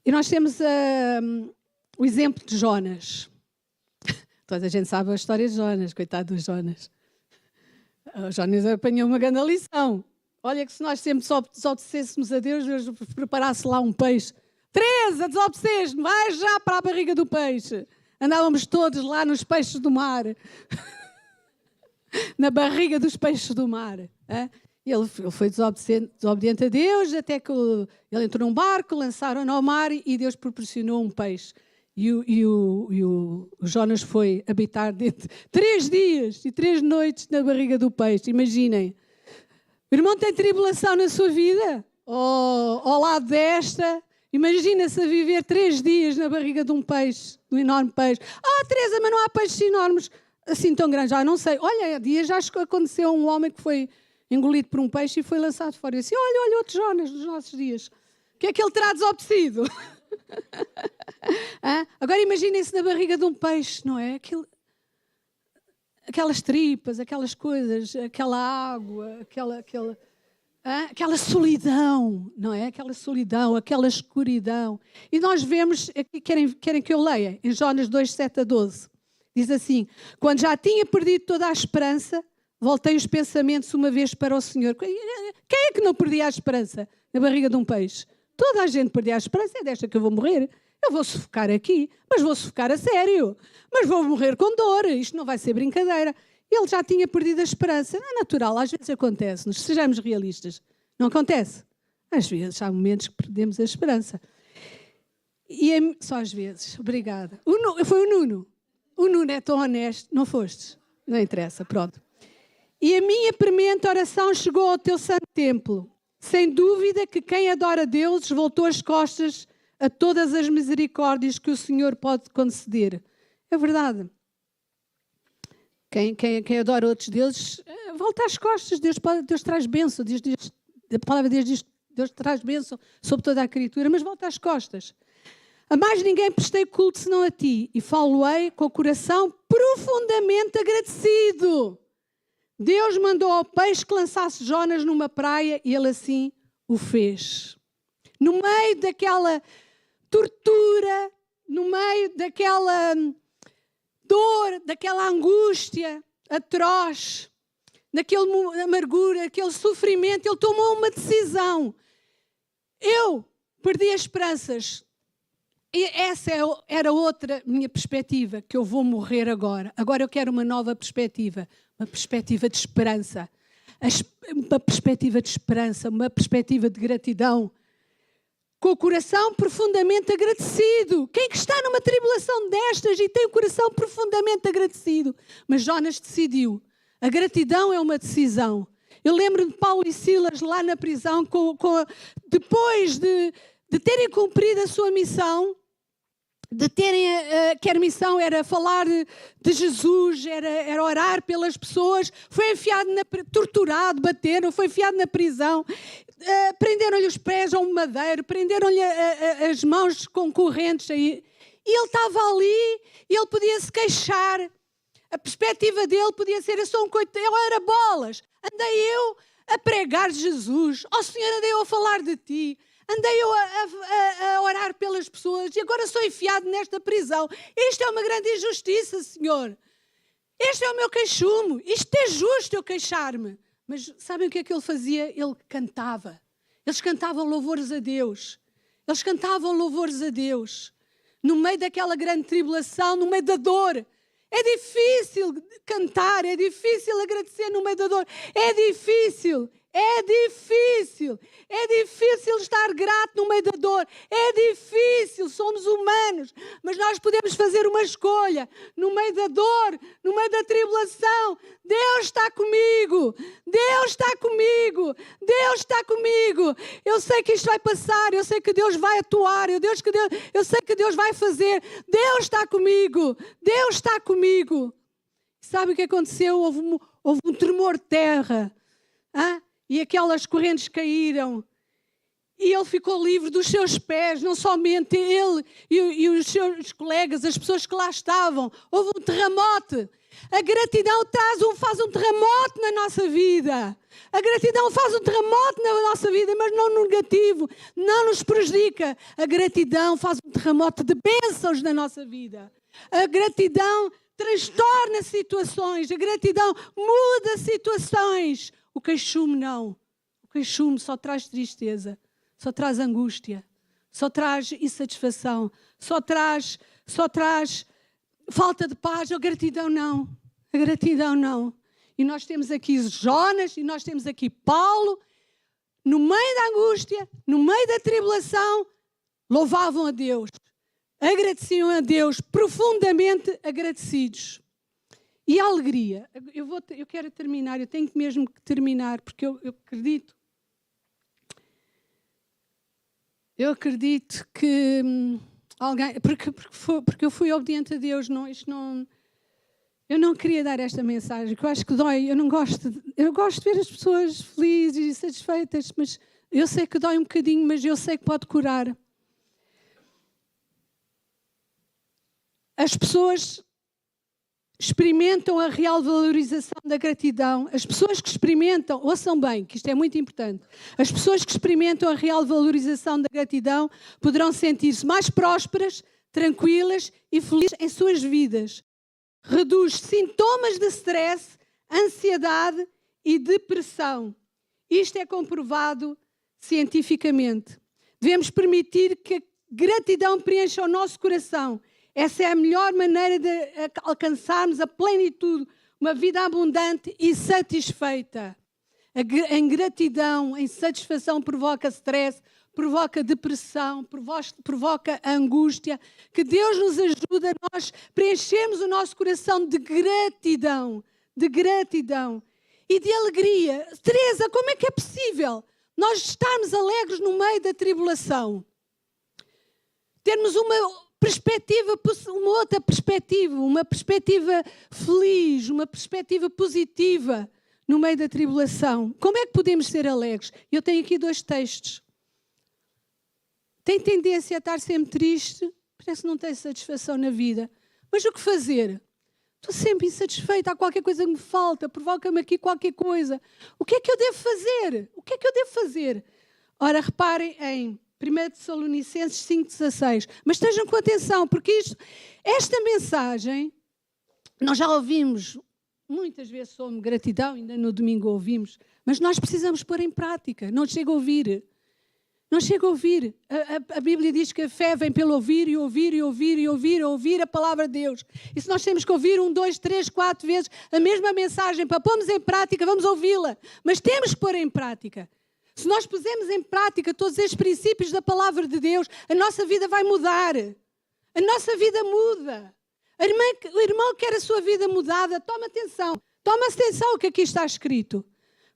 E nós temos o exemplo de Jonas. Toda a gente sabe a história de Jonas, coitado do Jonas. O Jonas apanhou uma grande lição. Olha que se nós sempre só desobedecêssemos a Deus, Deus preparasse lá um peixe. Teresa, desobedeceste, vai já para a barriga do peixe. Andávamos todos lá nos peixes do mar. Na barriga dos peixes do mar. Ele foi desobediente a Deus, até que ele entrou num barco, lançaram-no ao mar e Deus proporcionou um peixe. E o Jonas foi habitar dentro 3 dias e 3 noites na barriga do peixe. Imaginem. O irmão tem tribulação na sua vida? Ao lado desta... Imagina-se a viver 3 dias na barriga de um peixe, de um enorme peixe. Teresa, mas não há peixes enormes assim tão grandes. Não sei. Olha, há dias já aconteceu um homem que foi engolido por um peixe e foi lançado fora. Eu disse, olha outro Jonas dos nossos dias. O que é que ele terá desobedecido? Agora imaginem-se na barriga de um peixe, não é? Aquelas tripas, aquelas coisas, aquela água, aquela solidão, não é? Aquela solidão, aquela escuridão. E nós vemos, aqui, querem que eu leia? Em Jonas 2, 7 a 12. Diz assim, quando já tinha perdido toda a esperança, voltei os pensamentos uma vez para o Senhor. Quem é que não perdia a esperança na barriga de um peixe? Toda a gente perdia a esperança, é desta que eu vou morrer. Eu vou sufocar aqui, mas vou sufocar a sério. Mas vou morrer com dor, isto não vai ser brincadeira. Ele já tinha perdido a esperança. Não é natural, às vezes acontece-nos. Sejamos realistas. Não acontece? Às vezes há momentos que perdemos a esperança. Só às vezes. Obrigada. Foi o Nuno. O Nuno é tão honesto. Não fostes? Não interessa, pronto. E a minha premente oração chegou ao teu santo templo. Sem dúvida que quem adora Deus voltou as costas a todas as misericórdias que o Senhor pode conceder. É verdade. Quem adora outros deuses, volta às costas. Deus traz bênção. A palavra de Deus diz Deus traz bênção sobre toda a criatura, mas volta às costas. A mais ninguém prestei culto senão a ti, e falo-ei com o coração profundamente agradecido. Deus mandou ao peixe que lançasse Jonas numa praia e ele assim o fez. No meio daquela tortura, no meio daquela dor, daquela angústia atroz, daquela amargura, daquele sofrimento, ele tomou uma decisão. Eu perdi as esperanças. E essa era outra minha perspectiva, que eu vou morrer agora. Agora eu quero uma nova perspectiva, uma perspectiva de esperança. Uma perspectiva de esperança, uma perspectiva de gratidão. Com o coração profundamente agradecido. Quem que está numa tribulação destas e tem o coração profundamente agradecido? Mas Jonas decidiu. A gratidão é uma decisão. Eu lembro de Paulo e Silas lá na prisão, depois de terem cumprido a sua missão, que a missão era falar de Jesus, era orar pelas pessoas, foi enfiado, torturado, bateram, foi enfiado na prisão, prenderam-lhe os pés a um madeiro, prenderam-lhe as mãos com correntes aí, e ele estava ali, e ele podia se queixar, a perspectiva dele podia ser, eu sou um coitado, eu era bolas, andei eu a pregar Jesus, Senhor, andei eu a falar de ti, andei eu a orar pelas pessoas e agora sou enfiado nesta prisão. Isto é uma grande injustiça, Senhor. Este é o meu queixume. Isto é justo eu queixar-me. Mas sabem o que é que ele fazia? Ele cantava. Eles cantavam louvores a Deus. Eles cantavam louvores a Deus. No meio daquela grande tribulação, no meio da dor. É difícil cantar, é difícil agradecer no meio da dor. É difícil estar grato no meio da dor. É difícil, somos humanos. Mas nós podemos fazer uma escolha. No meio da dor, no meio da tribulação, Deus está comigo. Deus está comigo. Deus está comigo. Eu sei que isto vai passar. Eu sei que Deus vai atuar. Eu sei que Deus vai fazer. Deus está comigo. Deus está comigo. Sabe o que aconteceu? Houve um tremor de terra. E aquelas correntes caíram. E ele ficou livre dos seus pés, não somente ele e os seus colegas, as pessoas que lá estavam. Houve um terremoto. A gratidão faz um terremoto na nossa vida. A gratidão faz um terremoto na nossa vida, mas não no negativo, não nos prejudica. A gratidão faz um terremoto de bênçãos na nossa vida. A gratidão transtorna situações, a gratidão muda situações. O queixume não. O queixume só traz tristeza, só traz angústia, só traz insatisfação, só traz falta de paz. A gratidão não. A gratidão não. E nós temos aqui Jonas e nós temos aqui Paulo, no meio da angústia, no meio da tribulação, louvavam a Deus, agradeciam a Deus, profundamente agradecidos. E a alegria, eu quero terminar, eu tenho mesmo que terminar, porque eu acredito que alguém, porque eu fui obediente a Deus, eu não queria dar esta mensagem, que eu acho que dói, eu gosto de ver as pessoas felizes e satisfeitas, mas eu sei que dói um bocadinho, mas eu sei que pode curar. As pessoas experimentam a real valorização da gratidão. As pessoas que experimentam, ouçam bem, que isto é muito importante, as pessoas que experimentam a real valorização da gratidão poderão sentir-se mais prósperas, tranquilas e felizes em suas vidas. Reduz sintomas de stress, ansiedade e depressão. Isto é comprovado cientificamente. Devemos permitir que a gratidão preencha o nosso coração. Essa é a melhor maneira de alcançarmos a plenitude, uma vida abundante e satisfeita. A ingratidão, a insatisfação provoca stress, provoca depressão, provoca angústia. Que Deus nos ajude a nós preenchermos o nosso coração de gratidão e de alegria. Teresa, como é que é possível nós estarmos alegres no meio da tribulação? Termos uma outra perspectiva, uma perspectiva feliz, uma perspectiva positiva no meio da tribulação. Como é que podemos ser alegres? Eu tenho aqui 2 textos. Tem tendência a estar sempre triste, parece que não tem satisfação na vida. Mas o que fazer? Estou sempre insatisfeita, há qualquer coisa que me falta, provoca-me aqui qualquer coisa. O que é que eu devo fazer? Ora, reparem em 1 Tessalonicenses 5,16. Mas estejam com atenção, porque esta mensagem, nós já ouvimos muitas vezes sobre gratidão, ainda no domingo ouvimos, mas nós precisamos pôr em prática. Não chega a ouvir. A Bíblia diz que a fé vem pelo ouvir a palavra de Deus. E se nós temos que ouvir 1, 2, 3, 4 vezes a mesma mensagem para pormos em prática, vamos ouvi-la. Mas temos que pôr em prática. Se nós pusermos em prática todos estes princípios da palavra de Deus, a nossa vida vai mudar. A nossa vida muda. O irmão quer a sua vida mudada. Toma atenção o que aqui está escrito.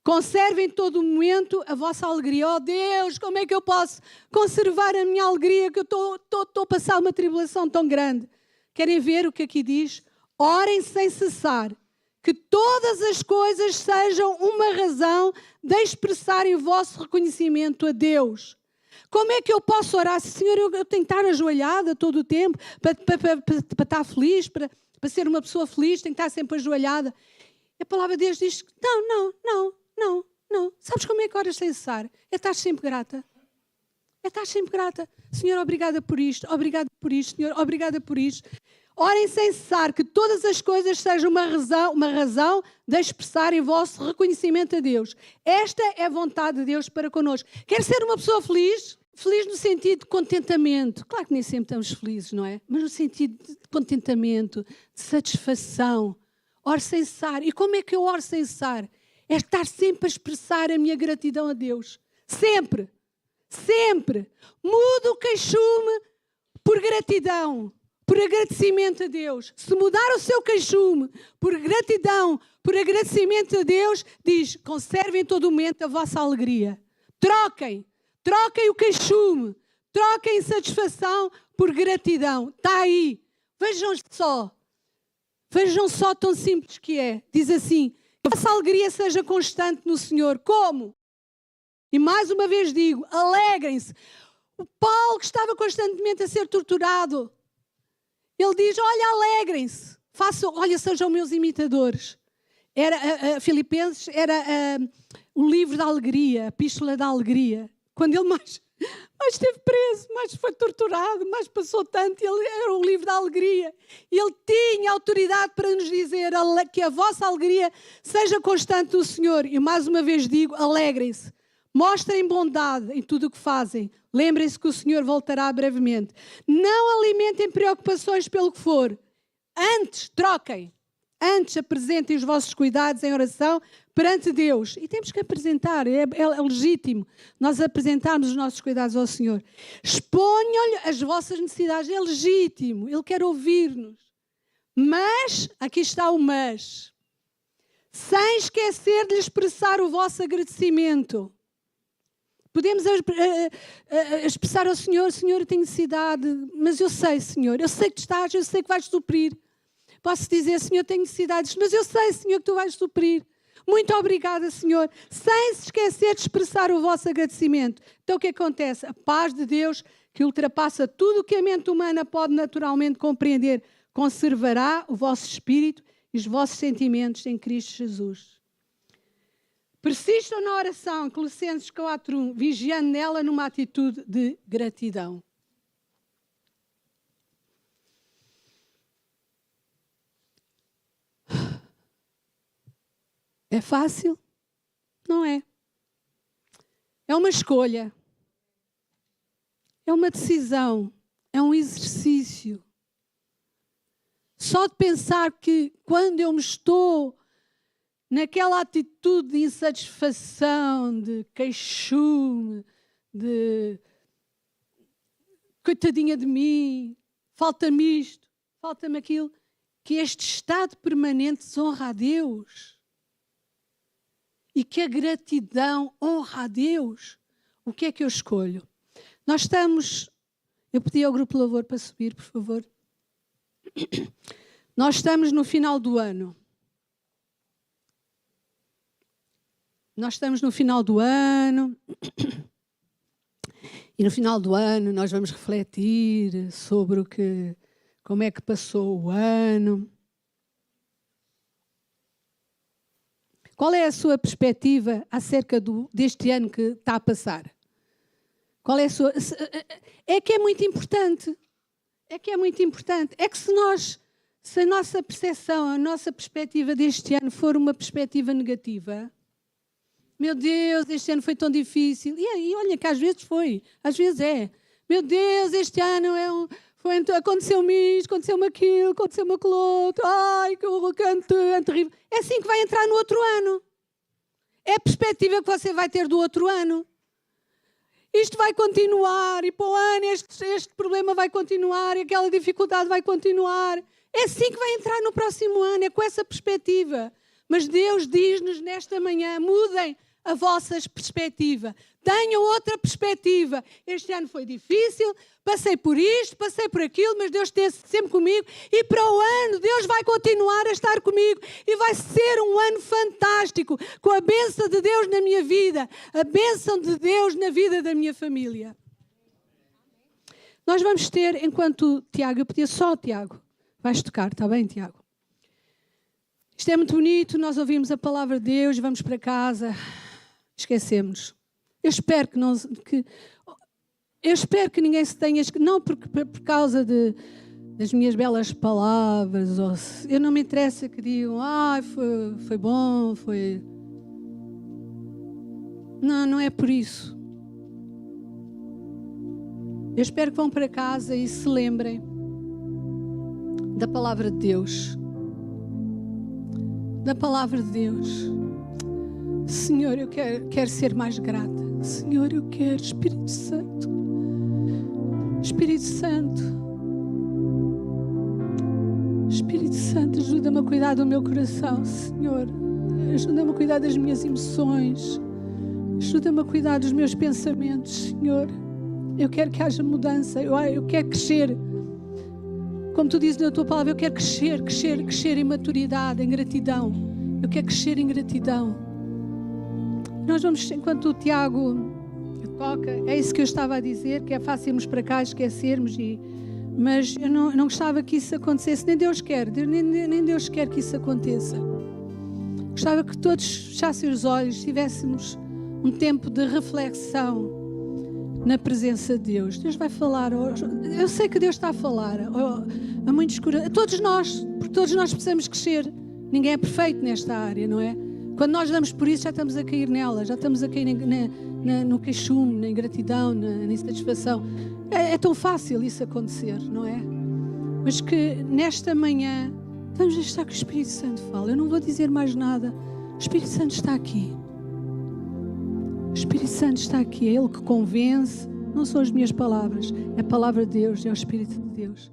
Conservem em todo o momento a vossa alegria. Oh Deus, como é que eu posso conservar a minha alegria, que eu estou a passar uma tribulação tão grande? Querem ver o que aqui diz? Orem sem cessar. Que todas as coisas sejam uma razão de expressarem o vosso reconhecimento a Deus. Como é que eu posso orar? Senhor, eu tenho que estar ajoelhada todo o tempo para estar feliz, para ser uma pessoa feliz, tenho que estar sempre ajoelhada. A palavra de Deus diz que não. Sabes como é que oras sem cessar? É estar sempre grata. Senhor, obrigada por isto, Senhor, obrigada por isto. Orem sem cessar, que todas as coisas sejam uma razão de expressarem o vosso reconhecimento a Deus. Esta é a vontade de Deus para connosco. Quer ser uma pessoa feliz? Feliz no sentido de contentamento. Claro que nem sempre estamos felizes, não é? Mas no sentido de contentamento, de satisfação. Oro sem cessar. E como é que eu oro sem cessar? É estar sempre a expressar a minha gratidão a Deus. Sempre. Sempre. Mudo o queixume por gratidão, por agradecimento a Deus. Se mudar o seu queixume por gratidão, por agradecimento a Deus, diz, conservem em todo momento a vossa alegria. Troquem o queixume, troquem satisfação por gratidão. Está aí. Vejam só tão simples que é. Diz assim, que a vossa alegria seja constante no Senhor. Como? E mais uma vez digo, alegrem-se. O Paulo, que estava constantemente a ser torturado, ele diz, olha, alegrem-se. Olha, sejam meus imitadores. Filipenses era o livro da alegria, a epístola da alegria. Quando ele mais esteve preso, mais foi torturado, mais passou tanto, ele era o livro da alegria. E ele tinha autoridade para nos dizer que a vossa alegria seja constante no Senhor. E mais uma vez digo, alegrem-se. Mostrem bondade em tudo o que fazem. Lembrem-se que o Senhor voltará brevemente. Não alimentem preocupações pelo que for. Antes, troquem. Antes apresentem os vossos cuidados em oração perante Deus. E temos que apresentar, é legítimo nós apresentarmos os nossos cuidados ao Senhor. Exponham-lhe as vossas necessidades, é legítimo, Ele quer ouvir-nos. Mas, aqui está o mas, sem esquecer de lhe expressar o vosso agradecimento. Podemos expressar ao Senhor, Senhor, eu tenho necessidade, mas eu sei, Senhor, eu sei que tu estás, eu sei que vais suprir. Posso dizer, Senhor, tenho necessidades, mas eu sei, Senhor, que tu vais suprir. Muito obrigada, Senhor. Sem se esquecer de expressar o vosso agradecimento. Então o que acontece? A paz de Deus, que ultrapassa tudo o que a mente humana pode naturalmente compreender, conservará o vosso espírito e os vossos sentimentos em Cristo Jesus. Persistam na oração, Colossenses 4:1, vigiando nela numa atitude de gratidão. É fácil? Não é. É uma escolha. É uma decisão. É um exercício. Só de pensar que quando eu me estou naquela atitude de insatisfação, de queixume, de coitadinha de mim, falta-me isto, falta-me aquilo, que este estado permanente desonra a Deus. E que a gratidão honra a Deus. O que é que eu escolho? Nós estamos... Eu pedi ao grupo de louvor para subir, por favor. Nós estamos no final do ano. Nós estamos no final do ano. E no final do ano nós vamos refletir sobre como é que passou o ano. Qual é a sua perspectiva acerca deste ano que está a passar? Qual é a sua... É que é muito importante. É que é muito importante. É que se a nossa percepção, a nossa perspectiva deste ano for uma perspectiva negativa, meu Deus, este ano foi tão difícil. E olha que às vezes foi, às vezes é. Meu Deus, este ano aconteceu-me isto, aconteceu-me aquilo, aconteceu-me aquilo outro. Ai, que terrível. É assim que vai entrar no outro ano. É a perspectiva que você vai ter do outro ano. Isto vai continuar, e para o ano este problema vai continuar, e aquela dificuldade vai continuar. É assim que vai entrar no próximo ano, é com essa perspectiva. Mas Deus diz-nos nesta manhã, mudem a vossa perspectiva. Tenham outra perspectiva. Este ano foi difícil, passei por isto, passei por aquilo, mas Deus esteve sempre comigo. E para o ano, Deus vai continuar a estar comigo. E vai ser um ano fantástico, com a bênção de Deus na minha vida, a bênção de Deus na vida da minha família. Nós vamos ter, enquanto Tiago, eu pedia só o Tiago, vais tocar, está bem, Tiago? Isto é muito bonito, nós ouvimos a palavra de Deus, vamos para casa, esquecemos. Eu espero que ninguém se tenha... Não por causa das minhas belas palavras, eu não me interessa que digam, foi bom, foi... Não é por isso. Eu espero que vão para casa e se lembrem da palavra de Deus. Da palavra de Deus. Senhor, eu quero ser mais grata. Senhor, eu quero, Espírito Santo. Espírito Santo. Espírito Santo, ajuda-me a cuidar do meu coração, Senhor. Ajuda-me a cuidar das minhas emoções. Ajuda-me a cuidar dos meus pensamentos, Senhor. Eu quero que haja mudança. Eu quero crescer. Como tu dizes na tua palavra, eu quero crescer em maturidade, em gratidão. Eu quero crescer em gratidão. Nós vamos, enquanto o Tiago toca, é isso que eu estava a dizer, que é fácil irmos para cá, esquecermos, mas eu não gostava que isso acontecesse, nem Deus quer que isso aconteça. Gostava que todos fechassem os olhos, tivéssemos um tempo de reflexão na presença de Deus. Deus vai falar, eu sei que Deus está a falar a muitos corações, a todos nós, porque todos nós precisamos crescer. Ninguém é perfeito nesta área, não é? Quando nós damos por isso, já estamos a cair nela, já estamos a cair no queixume, na ingratidão, na insatisfação. É tão fácil isso acontecer, não é? Mas que nesta manhã, vamos deixar que o Espírito Santo fale. Eu não vou dizer mais nada. O Espírito Santo está aqui. O Espírito Santo está aqui. É Ele que convence. Não são as minhas palavras. É a palavra de Deus, é o Espírito de Deus.